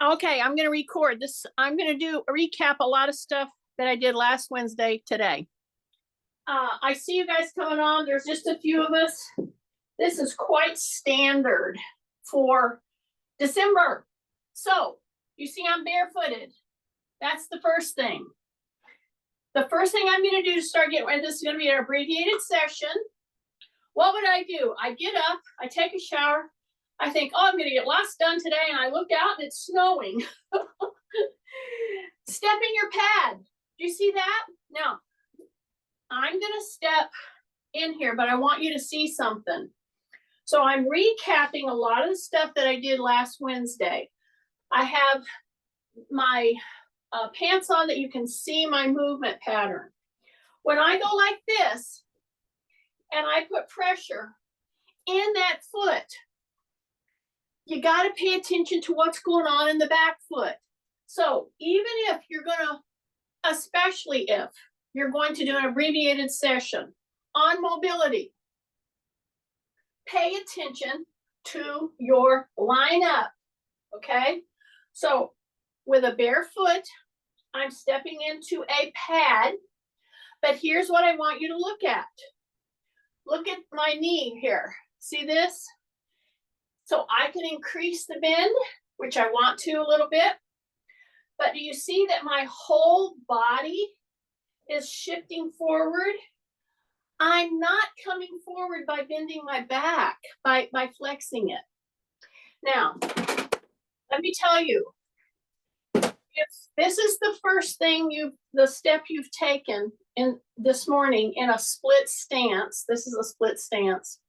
Okay, I'm going to record this. I'm going to do a recap a lot of stuff that I did last Wednesday today. I see you guys coming on. There's just a few of us. This is quite standard for December. So you see I'm barefooted. That's the first thing. The first thing I'm going to do to start getting ready, this is going to be an abbreviated session. What would I do? I get up, I take a shower. I think, oh, I'm going to get lots done today. And I look out and it's snowing. Step in your pad. Do you see that? Now, I'm going to step in here, but I want you to see something. So I'm recapping a lot of the stuff that I did last Wednesday. I have my pants on that you can see my movement pattern. When I go like this and I put pressure in that foot, you got to pay attention to what's going on in the back foot. So even if you're going to, especially if you're going to do an abbreviated session on mobility, pay attention to your lineup, okay? So with a bare foot, I'm stepping into a pad, but here's what I want you to look at. Look at my knee here. See this? So I can increase the bend, which I want to a little bit. But do you see that my whole body is shifting forward? I'm not coming forward by bending my back, by flexing it. Now, let me tell you, if this is the first thing the step you've taken in this morning in a split stance, this is a split stance,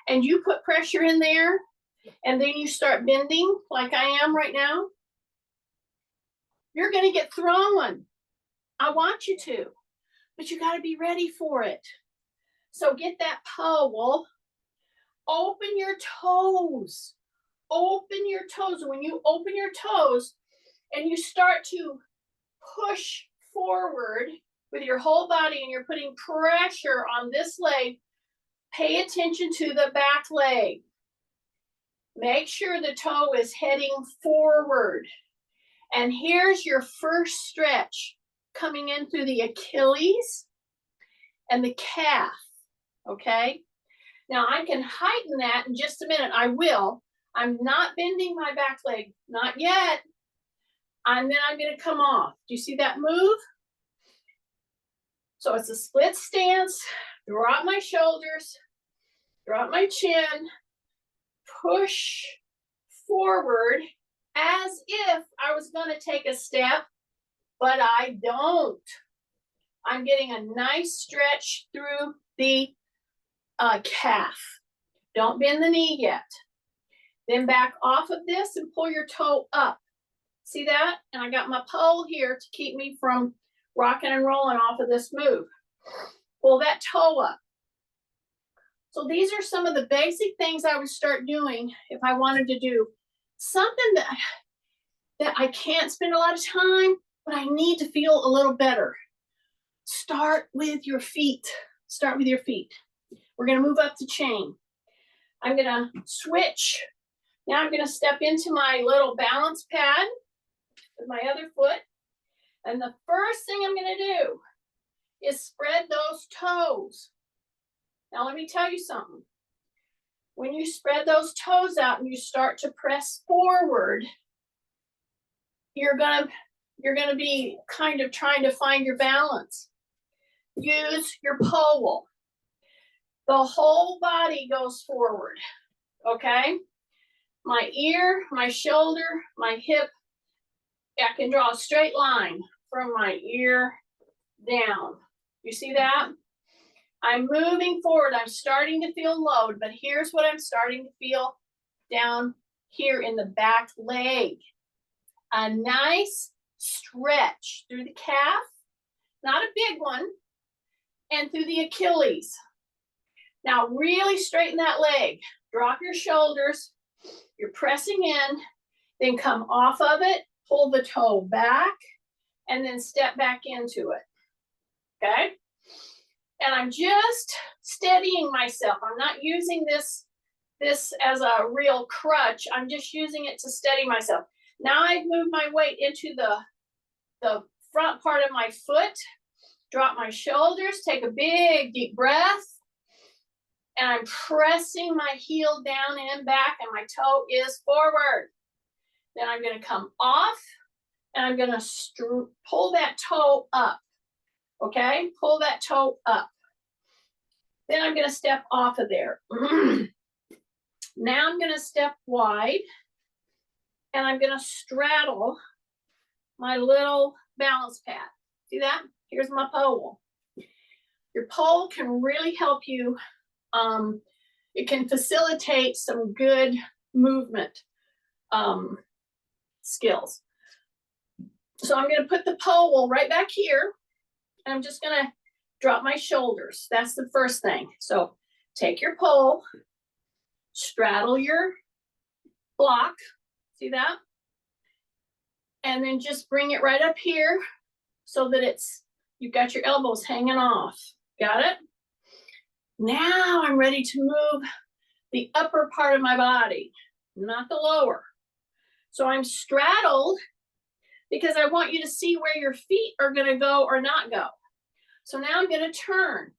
and you put pressure in there, and then you start bending like I am right now, you're going to get thrown. I want you to, but you got to be ready for it. So get that pole, open your toes, open your toes. When you open your toes and you start to push forward with your whole body and you're putting pressure on this leg, pay attention to the back leg. Make sure the toe is heading forward. And here's your first stretch coming in through the Achilles and the calf, okay? Now I can heighten that in just a minute. I will. I'm not bending my back leg, not yet. And then I'm going to come off. Do you see that move? So it's a split stance. Drop my shoulders, drop my chin, push forward as if I was going to take a step, but I don't. I'm getting a nice stretch through the calf. Don't bend the knee yet. Then back off of this and pull your toe up. See that? And I got my pole here to keep me from rocking and rolling off of this move. Pull that toe up. So these are some of the basic things I would start doing if I wanted to do something that I can't spend a lot of time, but I need to feel a little better. Start with your feet. Start with your feet. We're going to move up the chain. I'm going to switch. Now I'm going to step into my little balance pad with my other foot. And the first thing I'm going to do is spread those toes. Now let me tell you something. When you spread those toes out and you start to press forward, you're gonna be kind of trying to find your balance. Use your pole. The whole body goes forward, okay? My ear, my shoulder, my hip, I can draw a straight line from my ear down. You see that? I'm moving forward. I'm starting to feel load, but here's what I'm starting to feel down here in the back leg. A nice stretch through the calf, not a big one, and through the Achilles. Now really straighten that leg. Drop your shoulders. You're pressing in, then come off of it, pull the toe back, and then step back into it, okay? And I'm just steadying myself. I'm not using this as a real crutch. I'm just using it to steady myself. Now I've moved my weight into the front part of my foot. Drop my shoulders, take a big deep breath. And I'm pressing my heel down and back, and my toe is forward. Then I'm going to come off, and I'm going to pull that toe up. Okay, pull that toe up. Then I'm going to step off of there. Now I'm going to step wide, and I'm going to straddle my little balance pad. See that? Here's my pole. Your pole can really help you. It can facilitate some good movement skills. So I'm going to put the pole right back here, and I'm just going to drop my shoulders. That's the first thing. So take your pole, straddle your block, see that? And then just bring it right up here so that you've got your elbows hanging off. Got it? Now I'm ready to move the upper part of my body, not the lower. So I'm straddled because I want you to see where your feet are going to go or not go. So now I'm going to turn,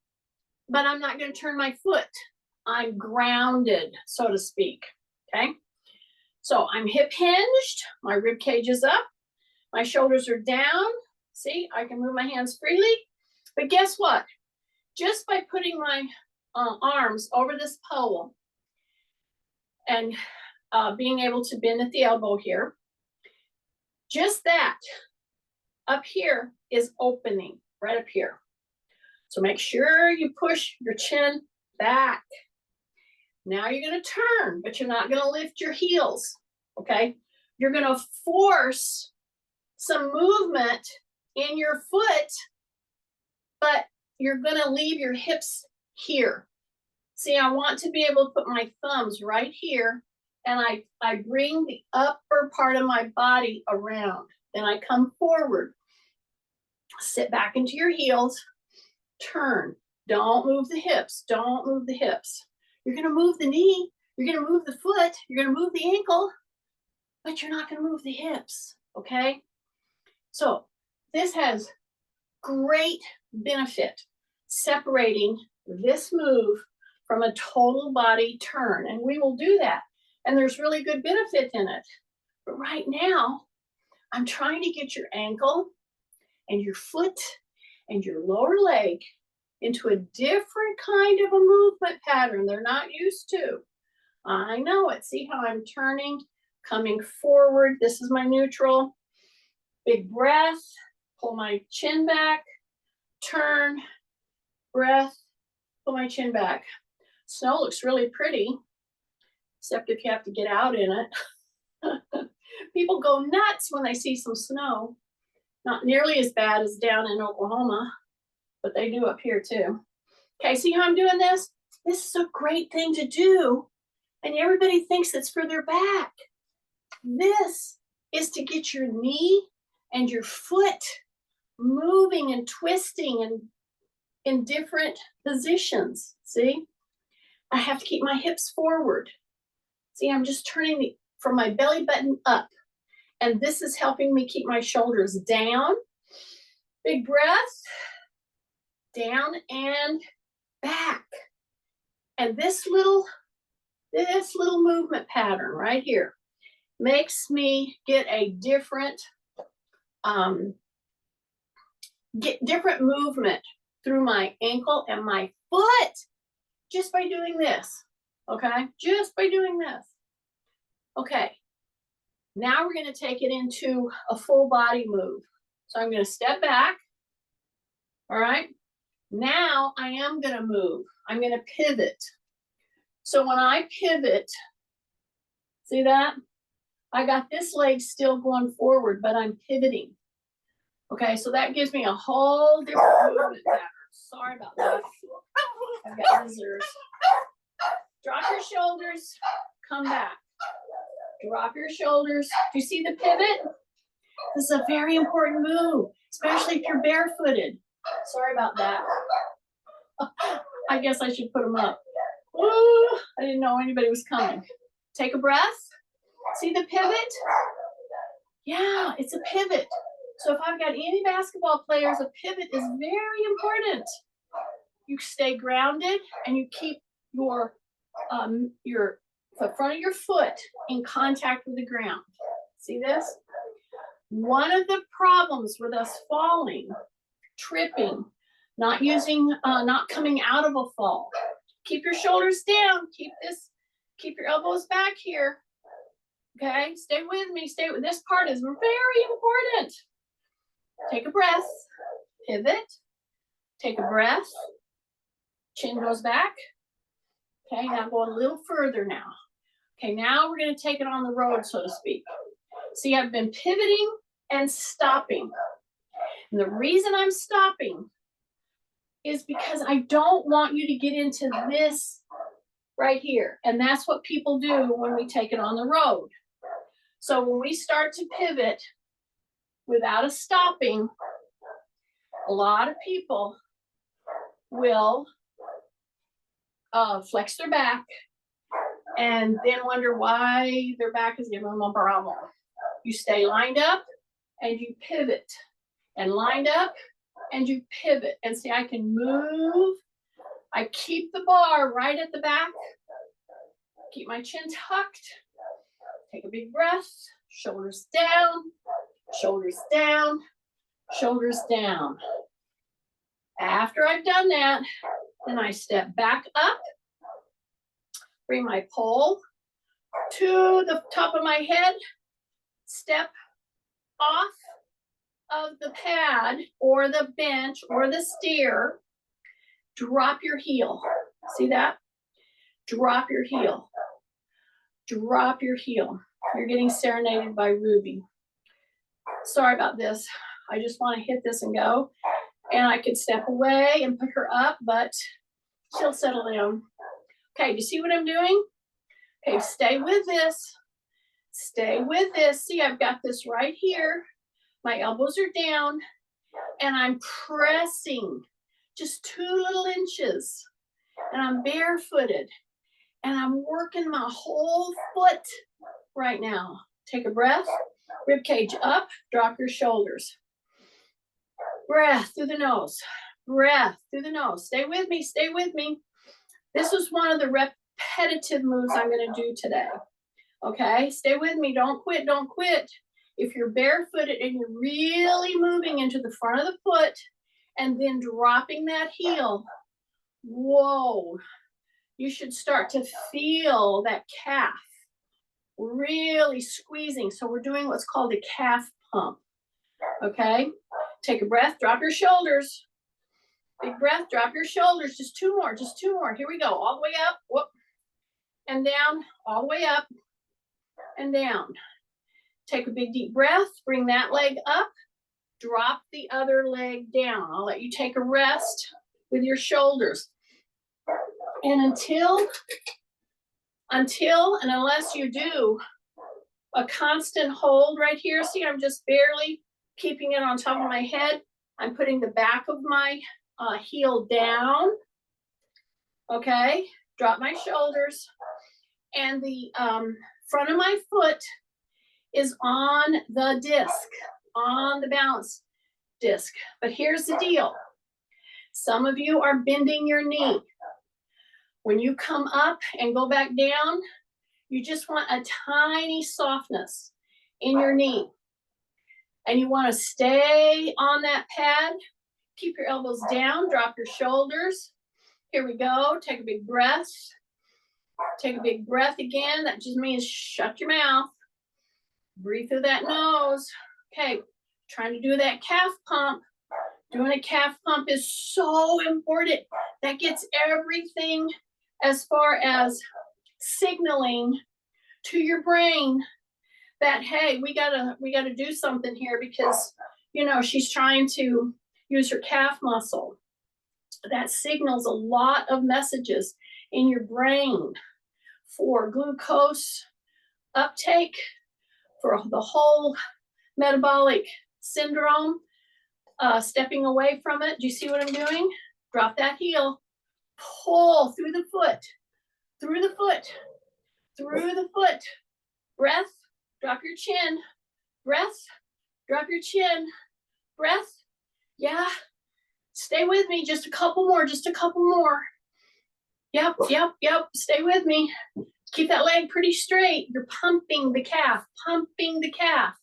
but I'm not going to turn my foot. I'm grounded, so to speak, okay? So I'm hip hinged, my rib cage is up, my shoulders are down. See, I can move my hands freely, but guess what? Just by putting my arms over this pole and being able to bend at the elbow here, just that up here is opening right up here. So make sure you push your chin back. Now you're going to turn, but you're not going to lift your heels, okay? You're going to force some movement in your foot, but you're going to leave your hips here. See, I want to be able to put my thumbs right here, and I bring the upper part of my body around. Then I come forward, sit back into your heels, turn. Don't move the hips. Don't move the hips. You're going to move the knee. You're going to move the foot. You're going to move the ankle, but you're not going to move the hips, okay? So this has great benefit separating this move from a total body turn, and we will do that, and there's really good benefit in it. But right now I'm trying to get your ankle and your foot and your lower leg into a different kind of a movement pattern they're not used to. I know it. See how I'm turning, coming forward. This is my neutral. Big breath, pull my chin back, turn, breath, pull my chin back. Snow looks really pretty, except if you have to get out in it. People go nuts when they see some snow. Not nearly as bad as down in Oklahoma, but they do up here too. Okay, see how I'm doing this? This is a great thing to do, and everybody thinks it's for their back. This is to get your knee and your foot moving and twisting and in different positions. See? I have to keep my hips forward. See, I'm just turning from my belly button up, and this is helping me keep my shoulders down. Big breath, down and back. And this little movement pattern right here makes me get a different movement through my ankle and my foot just by doing this, okay? Just by doing this. Okay, now we're going to take it into a full body move. So I'm going to step back, all right? Now I am going to move. I'm going to pivot. So when I pivot, see that? I got this leg still going forward, but I'm pivoting. Okay, so that gives me a whole different movement pattern. Sorry about that. I've got visitors. Drop your shoulders, come back. Drop your shoulders. Do you see the pivot? This is a very important move, especially if you're barefooted. Sorry about that. I guess I should put them up. Ooh, I didn't know anybody was coming. Take a breath. See the pivot? Yeah, it's a pivot. So if I've got any basketball players, a pivot is very important. You stay grounded and you keep the front of your foot in contact with the ground. See this? One of the problems with us falling, tripping, not coming out of a fall. Keep your shoulders down. Keep your elbows back here. Okay, stay with me. This part is very important. Take a breath, pivot, take a breath, chin goes back. Okay, now go a little further now. Okay, now we're going to take it on the road, so to speak. See, I've been pivoting and stopping. And the reason I'm stopping is because I don't want you to get into this right here. And that's what people do when we take it on the road. So when we start to pivot without a stopping, a lot of people will flex their back and then wonder why their back is giving them a problem. You stay lined up and you pivot, and lined up and you pivot. And see, I can move. I keep the bar right at the back. Keep my chin tucked. Take a big breath. Shoulders down, shoulders down, shoulders down. After I've done that, then I step back up, bring my pole to the top of my head, step off of the pad or the bench or the stair, drop your heel. See that? Drop your heel. Drop your heel. You're getting serenaded by Ruby. Sorry about this. I just want to hit this and go. And I could step away and put her up, but she'll settle down. Okay, do you see what I'm doing? Okay, stay with this. Stay with this. See, I've got this right here. My elbows are down, and I'm pressing just 2 little inches. And I'm barefooted, and I'm working my whole foot right now. Take a breath. Rib cage up. Drop your shoulders. Breath through the nose. Breath through the nose. Stay with me. Stay with me. This is one of the repetitive moves I'm going to do today. Okay, stay with me. Don't quit. Don't quit. If you're barefooted and you're really moving into the front of the foot and then dropping that heel, whoa, you should start to feel that calf really squeezing. So we're doing what's called a calf pump. Okay, take a breath, drop your shoulders. Big breath, drop your shoulders. Just 2 more, just 2 more. Here we go. All the way up, whoop, and down, all the way up and down. Take a big deep breath, bring that leg up, drop the other leg down. I'll let you take a rest with your shoulders. And until and unless you do a constant hold right here, see, I'm just barely keeping it on top of my head. I'm putting the back of my heel down. Okay, drop my shoulders, and the front of my foot is on the disc, on the balance disc. But here's the deal. Some of you are bending your knee. When you come up and go back down, you just want a tiny softness in your knee. And you want to stay on that pad. Keep your elbows down, drop your shoulders. Here we go. Take a big breath. Take a big breath again. That just means shut your mouth. Breathe through that nose. Okay, trying to do that calf pump. Doing a calf pump is so important. That gets everything as far as signaling to your brain that, hey, we gotta do something here, because you know she's trying to use her calf muscle. That signals a lot of messages in your brain for glucose uptake, for the whole metabolic syndrome, stepping away from it. Do you see what I'm doing? Drop that heel, pull through the foot, through the foot, through the foot. Breath, drop your chin, breath, drop your chin, breath, yeah, stay with me, just a couple more, just a couple more. Yep, yep, yep, stay with me. Keep that leg pretty straight. You're pumping the calf, pumping the calf.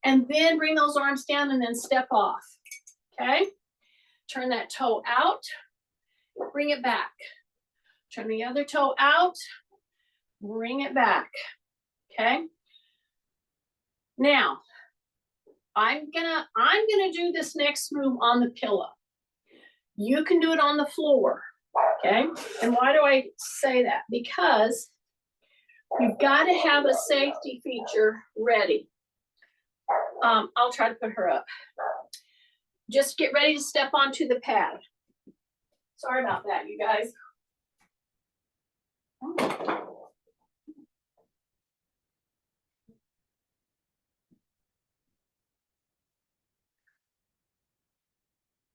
And then bring those arms down and then step off, okay? Turn that toe out, bring it back. Turn the other toe out, bring it back, okay? Now, I'm gonna do this next move on the pillow. You can do it on the floor, okay? And why do I say that? Because you've got to have a safety feature ready. I'll try to put her up. Just get ready to step onto the pad. Sorry about that, you guys.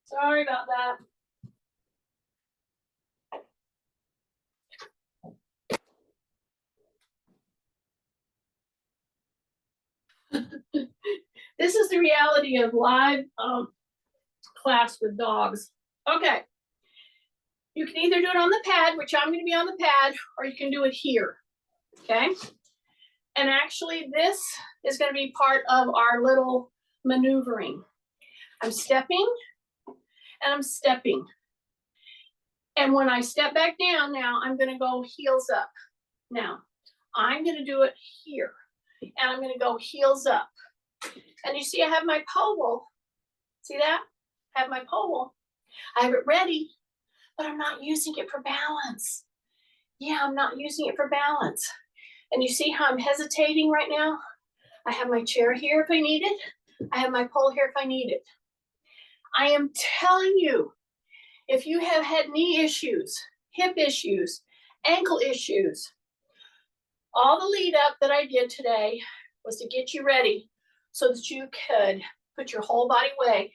Sorry about that. This is the reality of live class with dogs. Okay. You can either do it on the pad, which I'm going to be on the pad, or you can do it here. Okay. And actually, this is going to be part of our little maneuvering. I'm stepping and I'm stepping. And when I step back down now, I'm going to go heels up. Now, I'm going to do it here. And I'm going to go heels up. And you see I have my pole. See that? I have my pole. I have it ready, but I'm not using it for balance. Yeah, I'm not using it for balance. And you see how I'm hesitating right now? I have my chair here if I need it. I have my pole here if I need it. I am telling you, if you have had knee issues, hip issues, ankle issues, all the lead up that I did today was to get you ready so that you could put your whole body weight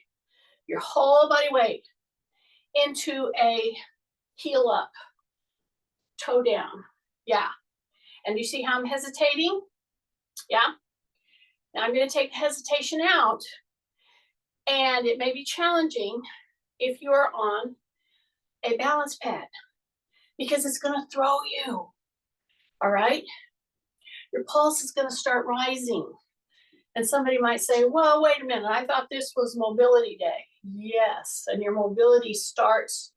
into a heel up, toe down. Yeah. And you see how I'm hesitating? Yeah. Now I'm going to take the hesitation out, and it may be challenging if you're on a balance pad because it's going to throw you. All right. Your pulse is going to start rising. And somebody might say, well, wait a minute, I thought this was mobility day. Yes, and your mobility starts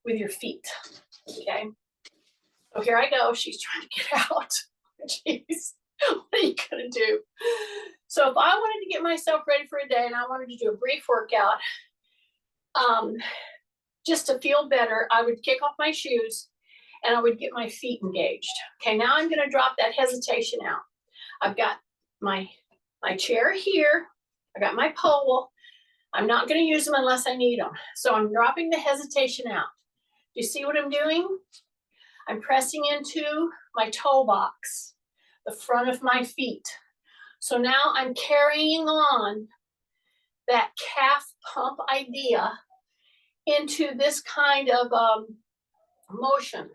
with your feet, okay? So here I go, she's trying to get out. Jeez, what are you gonna do? So if I wanted to get myself ready for a day and I wanted to do a brief workout, just to feel better, I would kick off my shoes and I would get my feet engaged. Okay, now I'm gonna drop that hesitation out. I've got my chair here. I got my pole. I'm not going to use them unless I need them. So I'm dropping the hesitation out. Do you see what I'm doing? I'm pressing into my toe box, the front of my feet. So now I'm carrying on that calf pump idea into this kind of motion.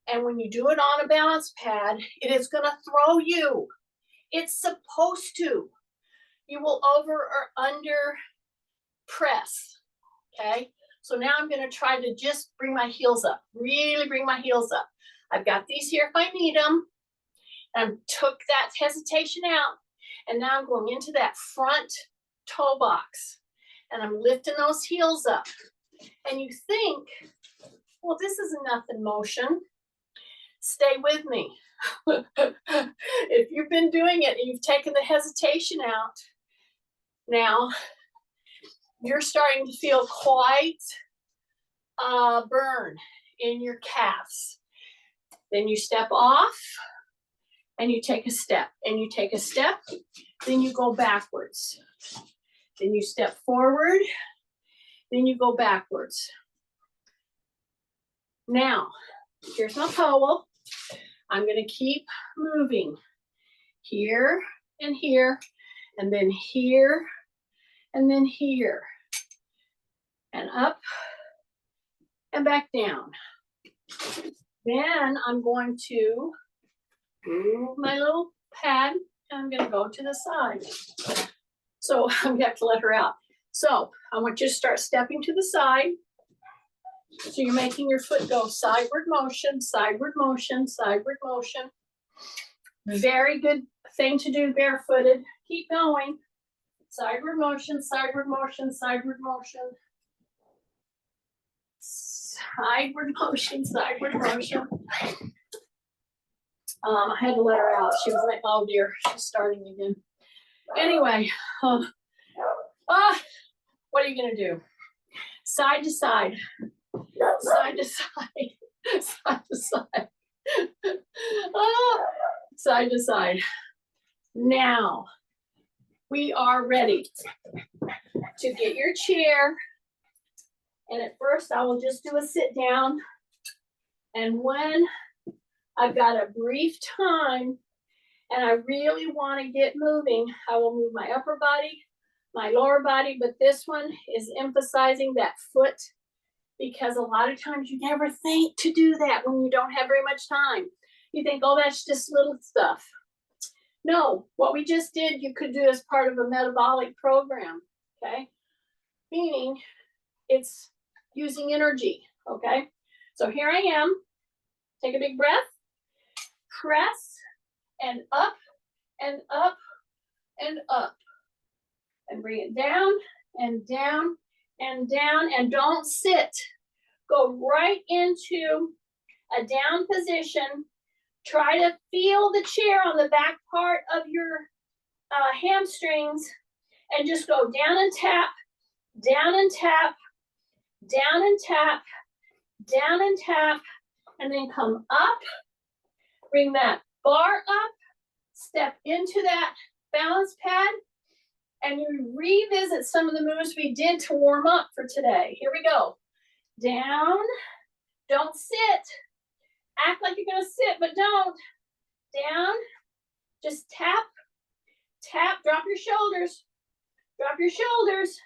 And when you do it on a balance pad, it is going to throw you. It's supposed to. You will over or under press, okay? So now I'm gonna try to just bring my heels up, really bring my heels up. I've got these here if I need them. And took that hesitation out, and now I'm going into that front toe box. And I'm lifting those heels up. And you think, well, this is enough in motion. Stay with me. If you've been doing it and you've taken the hesitation out, now you're starting to feel quite a burn in your calves. Then you step off and you take a step, and you take a step, then you go backwards. Then you step forward, then you go backwards. Now, here's my pole. I'm going to keep moving here and here, and then here, and then here, and up and back down. Then I'm going to move my little pad and I'm gonna go to the side. So I'm gonna have to let her out. So I want you to start stepping to the side. So you're making your foot go sideward motion, sideward motion, sideward motion. Very good thing to do barefooted. Keep going. Sideward motion, sideward motion, sideward motion. Sideward motion, sideward motion. I had to let her out. She was like, oh dear, she's starting again. Anyway, what are you gonna do? Side to side, side to side, side to side. Side to side. Now, we are ready to get your chair. And at first, I will just do a sit down. And when I've got a brief time and I really want to get moving, I will move my upper body, my lower body, but this one is emphasizing that foot because a lot of times you never think to do that when you don't have very much time. You think, oh, that's just little stuff. No, what we just did, you could do as part of a metabolic program, okay? Meaning it's using energy, okay? So here I am. Take a big breath. Press and up and up and up. And bring it down and down and down. And don't sit. Go right into a down position. Try to feel the chair on the back part of your hamstrings and just go down and tap, down and tap, down and tap, down and tap, and then come up, bring that bar up, step into that balance pad, and you revisit some of the moves we did to warm up for today. Here we go. Down, don't sit. Act like you're gonna sit, but don't. Down, just tap, tap, drop your shoulders, drop your shoulders,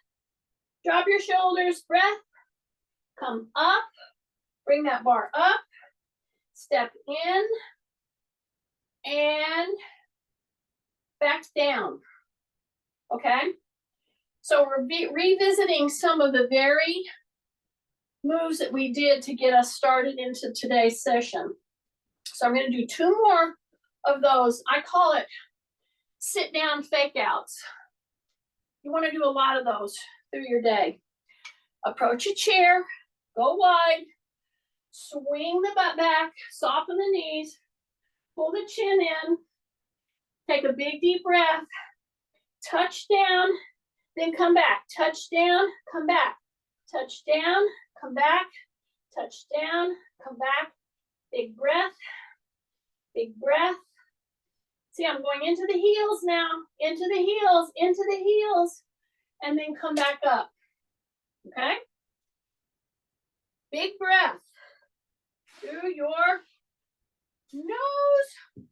drop your shoulders, breath, come up, bring that bar up, step in, and back down, okay? So we're revisiting some of the very moves that we did to get us started into today's session. So I'm gonna do 2 more of those. I call it sit down fake outs. You wanna do a lot of those through your day. Approach a chair, go wide, swing the butt back, soften the knees, pull the chin in, take a big deep breath, touch down, then come back, touch down, come back, touch down, come back, touch down, come back, big breath, big breath. See, I'm going into the heels now, into the heels, into the heels, and then come back up, okay? Big breath through your nose.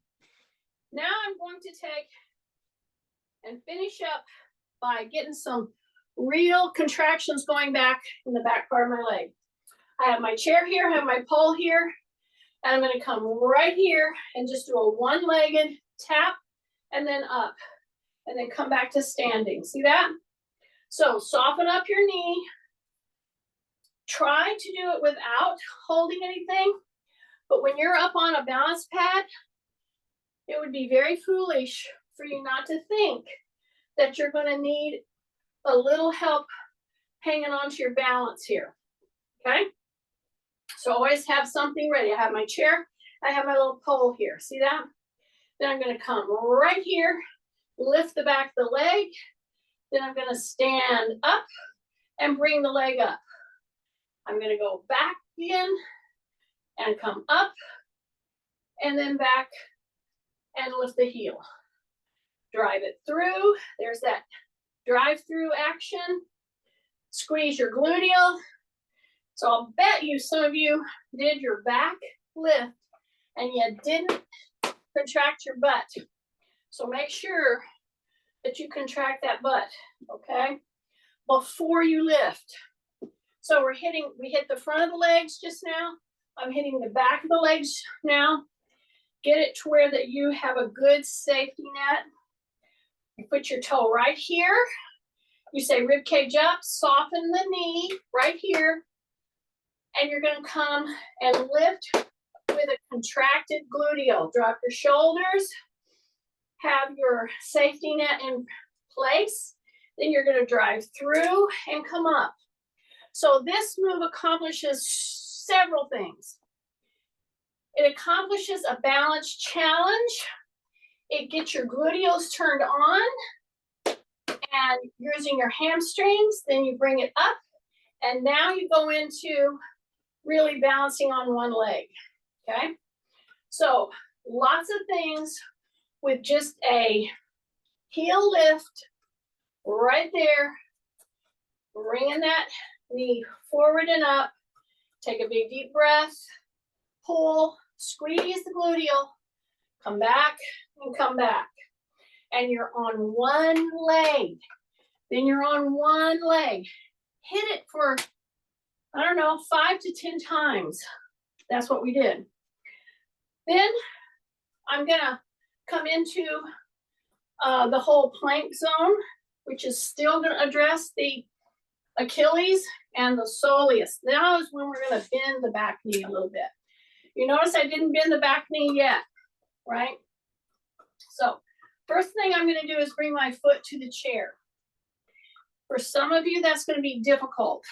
Now I'm going to take and finish up by getting some real contractions going back in the back part of my leg. I have my chair here, I have my pole here, and I'm gonna come right here and just do a one-legged tap and then up, and then come back to standing. See that? So soften up your knee. Try to do it without holding anything, but when you're up on a balance pad, it would be very foolish for you not to think that you're gonna need a little help hanging on to your balance here, okay? So always have something ready. I have my chair, I have my little pole here, see that? Then I'm gonna come right here, lift the back of the leg, then I'm gonna stand up and bring the leg up. I'm gonna go back in and come up and then back and lift the heel. Drive it through, there's that drive through action. Squeeze your gluteal. So I'll bet you some of you did your back lift and you didn't contract your butt. So make sure that you contract that butt, okay? Before you lift. So we hit the front of the legs just now. I'm hitting the back of the legs now. Get it to where that you have a good safety net. You put your toe right here. You say rib cage up, soften the knee right here. And you're gonna come and lift with a contracted gluteal. Drop your shoulders, have your safety net in place. Then you're gonna drive through and come up. So this move accomplishes several things. It accomplishes a balance challenge. It gets your gluteals turned on and using your hamstrings. Then you bring it up and now you go into really balancing on one leg, okay? So lots of things with just a heel lift right there, bringing that knee forward and up. Take a big deep breath, pull, squeeze the gluteal, come back and come back. And you're on one leg. Then you're on one leg. Hit it for, I don't know, 5 to 10 times. That's what we did. Then I'm gonna come into the whole plank zone, which is still gonna address the Achilles and the soleus. Now is when we're gonna bend the back knee a little bit. You notice I didn't bend the back knee yet, right? So first thing I'm gonna do is bring my foot to the chair. For some of you, that's gonna be difficult.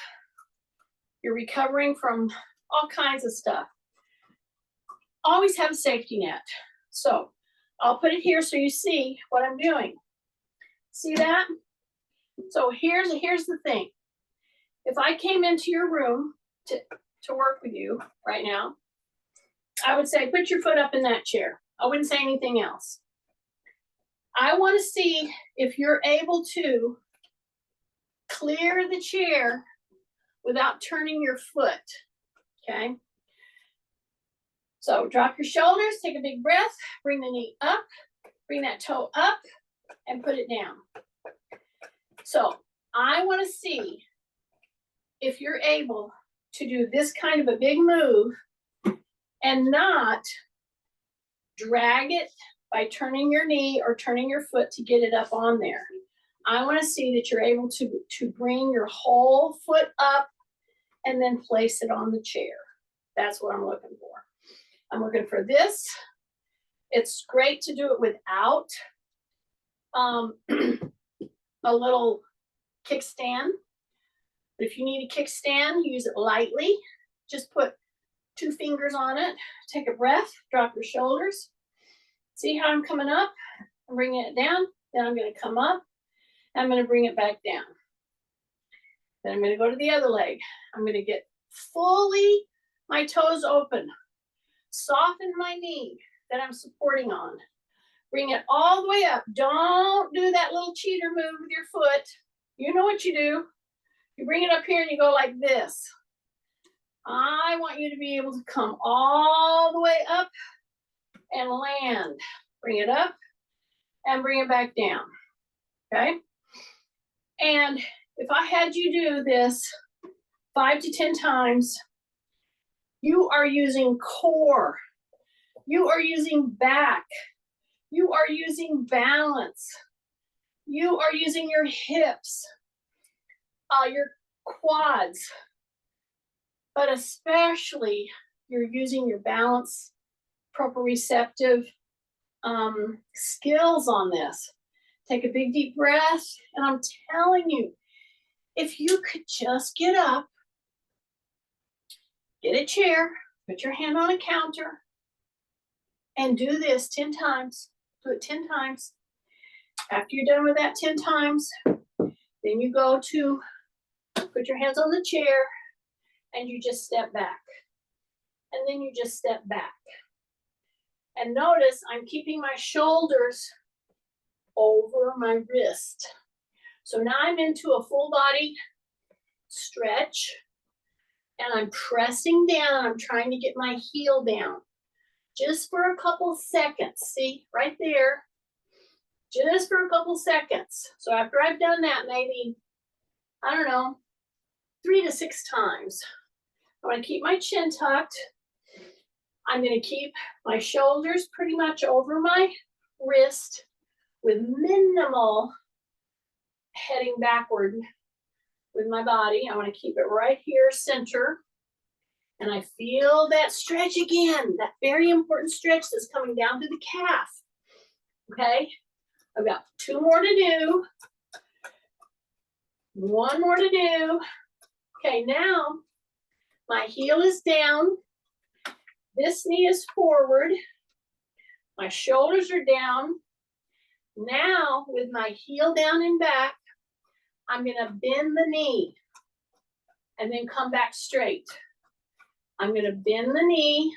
You're recovering from all kinds of stuff. Always have a safety net. So I'll put it here so you see what I'm doing. See that? So here's the thing. If I came into your room to work with you right now, I would say, put your foot up in that chair. I wouldn't say anything else. I want to see if you're able to clear the chair without turning your foot, okay? So drop your shoulders, take a big breath, bring the knee up, bring that toe up, and put it down. So I want to see if you're able to do this kind of a big move and not drag it by turning your knee or turning your foot to get it up on there. I want to see that you're able to bring your whole foot up and then place it on the chair. That's what I'm looking for. I'm looking for this. It's great to do it without a little kickstand. But if you need a kickstand, use it lightly. Just put 2 fingers on it. Take a breath, drop your shoulders. See how I'm coming up? I'm bringing it down. Then I'm going to come up. And I'm going to bring it back down. Then I'm going to go to the other leg. I'm going to get fully my toes open. Soften my knee that I'm supporting on. Bring it all the way up. Don't do that little cheater move with your foot. You know what you do. You bring it up here and you go like this. I want you to be able to come all the way up and land. Bring it up and bring it back down. Okay? And if I had you do this 5 to 10 times, you are using core. You are using back. You are using balance. You are using your hips, your quads, but especially you're using your balance, proprioceptive skills on this. Take a big deep breath, and I'm telling you, if you could just get up, get a chair, put your hand on a counter, and do this 10 times. Do it 10 times. After you're done with that 10 times, then you go to put your hands on the chair, and you just step back. And then you just step back. And notice I'm keeping my shoulders over my wrist. So now I'm into a full body stretch, and I'm pressing down. I'm trying to get my heel down just for a couple seconds. See, right there, just for a couple seconds. So after I've done that, maybe, I don't know, 3 to 6 times, I'm going to keep my chin tucked. I'm going to keep my shoulders pretty much over my wrist, with minimal heading backward with my body. I want to keep it right here, center. And I feel that stretch again, that very important stretch that's coming down to the calf. Okay, I've got 2 more to do. 1 more to do. Okay, now my heel is down. This knee is forward. My shoulders are down. Now, with my heel down and back, I'm gonna bend the knee and then come back straight. I'm gonna bend the knee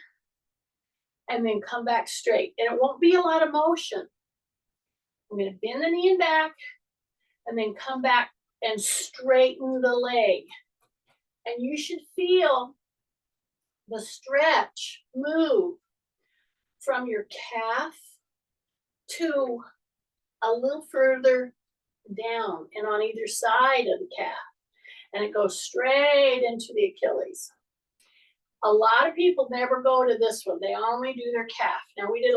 and then come back straight. And it won't be a lot of motion. I'm gonna bend the knee and back and then come back and straighten the leg. And you should feel the stretch move from your calf to a little further down and on either side of the calf. And it goes straight into the Achilles. A lot of people never go to this one. They only do their calf. Now we did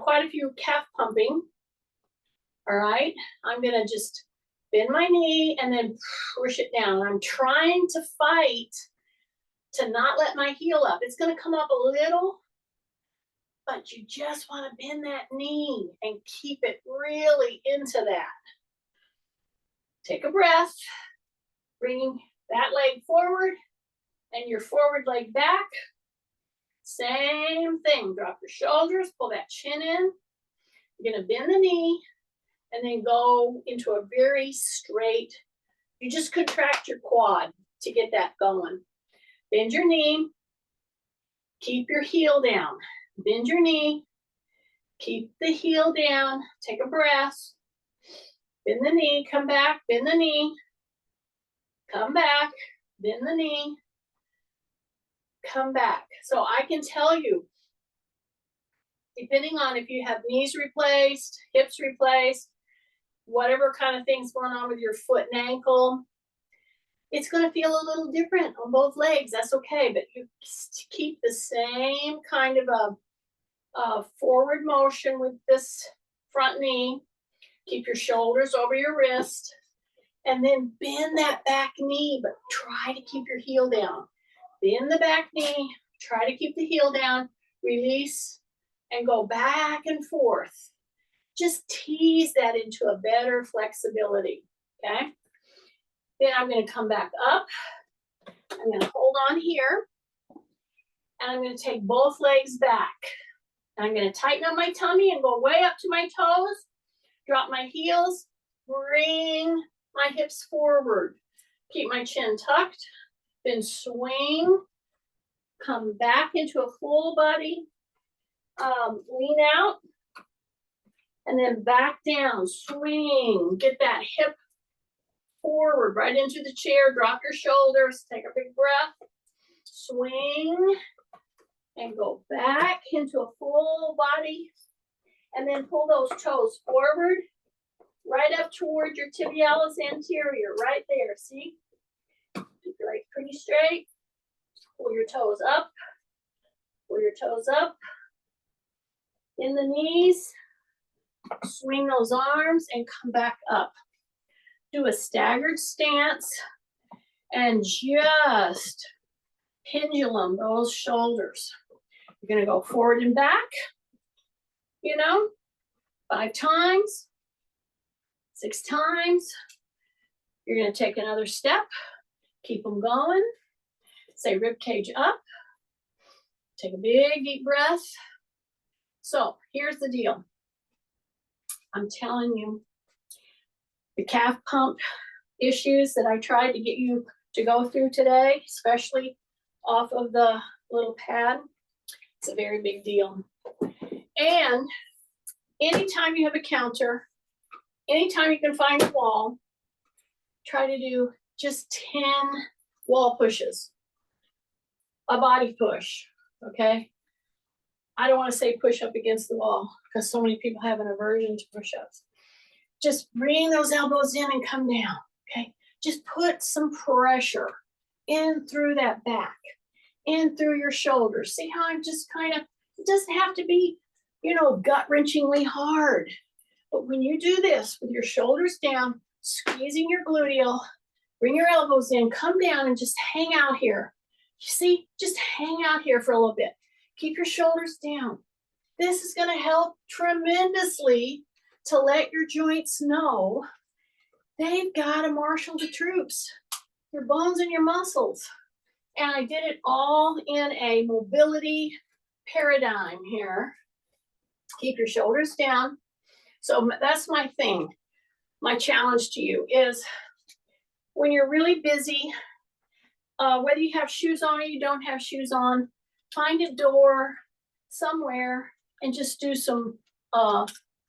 quite a few calf pumping. All right, I'm gonna just bend my knee and then push it down. I'm trying to fight to not let my heel up. It's gonna come up a little, but you just wanna bend that knee and keep it really into that. Take a breath, bringing that leg forward and your forward leg back. Same thing, drop your shoulders, pull that chin in. You're gonna bend the knee and then go into a very straight, you just contract your quad to get that going. Bend your knee, keep your heel down. Bend your knee, keep the heel down, take a breath. Bend the knee, come back, bend the knee, come back, bend the knee, come back. So I can tell you, depending on if you have knees replaced, hips replaced, whatever kind of things going on with your foot and ankle, it's going to feel a little different on both legs. That's okay, but you keep the same kind of a forward motion with this front knee. Keep your shoulders over your wrist, and then bend that back knee, but try to keep your heel down. Bend the back knee, try to keep the heel down, release, and go back and forth. Just tease that into a better flexibility, okay? Then I'm gonna come back up. I'm gonna hold on here, and I'm gonna take both legs back. And I'm gonna tighten up my tummy and go way up to my toes, drop my heels, bring my hips forward. Keep my chin tucked, then swing, come back into a full body, lean out, and then back down, swing, get that hip forward, right into the chair, drop your shoulders, take a big breath, swing, and go back into a full body, and then pull those toes forward, right up toward your tibialis anterior, right there, see? Keep your legs pretty straight, pull your toes up, pull your toes up, in the knees, swing those arms and come back up. Do a staggered stance and just pendulum those shoulders. You're gonna go forward and back, 5 times, 6 times. You're gonna take another step, keep them going. Say rib cage up, take a big deep breath. So here's the deal. I'm telling you, the calf pump issues that I tried to get you to go through today, especially off of the little pad, it's a very big deal. And anytime you have a counter, anytime you can find a wall, try to do just 10 wall pushes, a body push, okay? I don't want to say push up against the wall because so many people have an aversion to push-ups. Just bring those elbows in and come down, okay? Just put some pressure in through that back, in through your shoulders. See how I'm just kind of, it doesn't have to be, gut-wrenchingly hard. But when you do this with your shoulders down, squeezing your gluteal, bring your elbows in, come down and just hang out here. You see, just hang out here for a little bit. Keep your shoulders down. This is going to help tremendously to let your joints know they've got to marshal the troops, your bones and your muscles. And I did it all in a mobility paradigm here. Keep your shoulders down. So that's my thing. My challenge to you is when you're really busy, whether you have shoes on or you don't have shoes on, find a door somewhere and just do some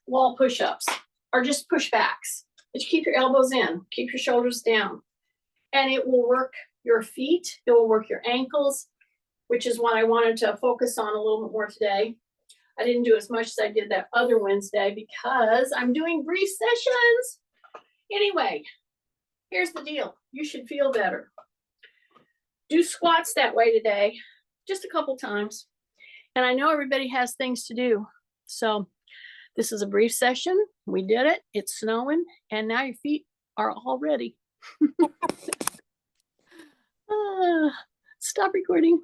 wall push-ups or just push-backs. But you keep your elbows in, keep your shoulders down. And it will work your feet, it will work your ankles, which is what I wanted to focus on a little bit more today. I didn't do as much as I did that other Wednesday because I'm doing brief sessions. Anyway, here's the deal. You should feel better. Do squats that way today, just a couple times. And I know everybody has things to do. So this is a brief session. We did it. It's snowing. And now your feet are all ready. Stop recording.